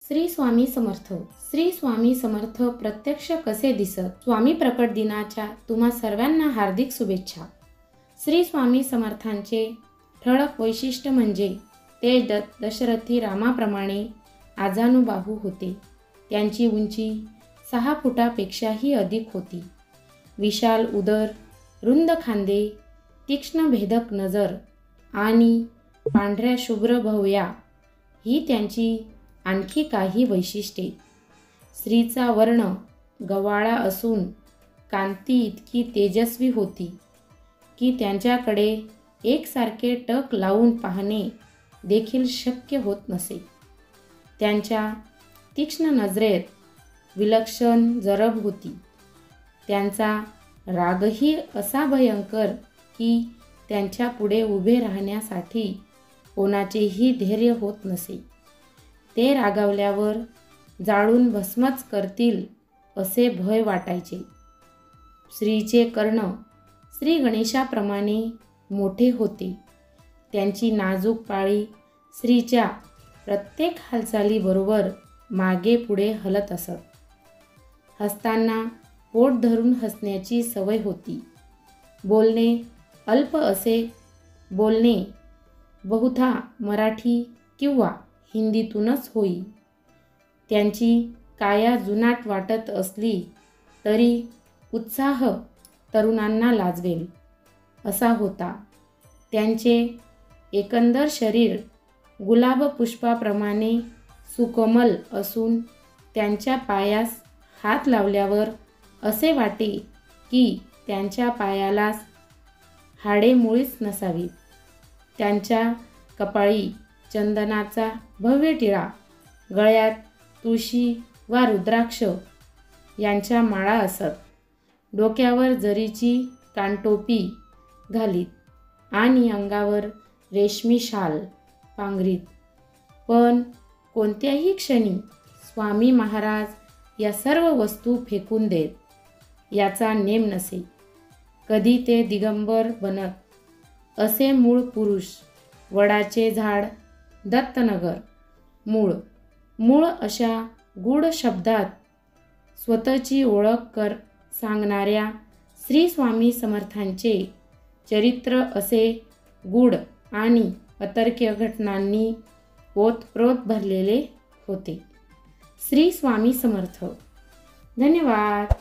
श्री स्वामी समर्थ. श्री स्वामी समर्थ प्रत्यक्ष कसे दिसत? स्वामी प्रकट दिनाच्या तुम्हा सर्वांना हार्दिक शुभेच्छा. श्री स्वामी समर्थांचे ठळक वैशिष्ट्य म्हणजे ते दशरथी रामाप्रमाणे आजानुबाहू होते. त्यांची उंची 6 फुटापेक्षाही अधिक होती. विशाल उदर, रुंद खांदे, तीक्ष्ण भेदक नजर आणि पांढऱ्या शुभ्र भुवया ही त्यांची आणखी काही वैशिष्ट्ये. स्त्रीचा वर्ण गव्हाळा असून कांती इतकी तेजस्वी होती की त्यांच्याकडे एकसारखे टक लावून पाहणे देखील शक्य होत नसे. त्यांच्या तीक्ष्ण नजरेत विलक्षण जरब होती. त्यांचा रागही असा भयंकर की त्यांच्या पुढे उभे राहण्यासाठी कोणाचेही धैर्य होत नसे. ते रागावल्यावर जाळून भस्मच करतील असे भय वाटायचे. स्त्रीचे कर्ण श्री गणेशाप्रमाणे मोठे होते. त्यांची नाजूक पाळी स्त्रीच्या प्रत्येक हालचालीबरोबर मागे पुढे हलत असत. हसताना पोट धरून हसण्याची सवय होती. बोलणे अल्प असे बोलणे बहुधा मराठी किंवा हिंदीतूनच होई. त्यांची काया जुनाट वाटत असली तरी उत्साह तरुणांना लाजवेल असा होता. त्यांचे एकंदर शरीर गुलाब पुष्पाप्रमाणे सुकोमल असून त्यांच्या पायास हात लावल्यावर असे वाटे की त्यांच्या पायालाच हाडे मुळीच नसावीत. त्यांच्या कपाळी चंदनाचा भव्य टिळा, गळ्यात तुळशी वा रुद्राक्ष यांच्या माळा असत. डोक्यावर जरीची कानटोपी घालीत आणि अंगावर रेशमी शाल पांघरीत. पण कोणत्याही क्षणी स्वामी महाराज या सर्व वस्तू फेकून देत. याचा नेम नसे. कधी ते दिगंबर बनत असे मूळ पुरुष. वडाचे झाड, दत्तनगर, मूळ अशा गूढ शब्दात स्वतःची ओळख सांगणाऱ्या श्री स्वामी समर्थांचे चरित्र असे गूढ आणि अतर्क्य घटनांनी ओतप्रोत भरलेले होते. श्री स्वामी समर्थ. धन्यवाद.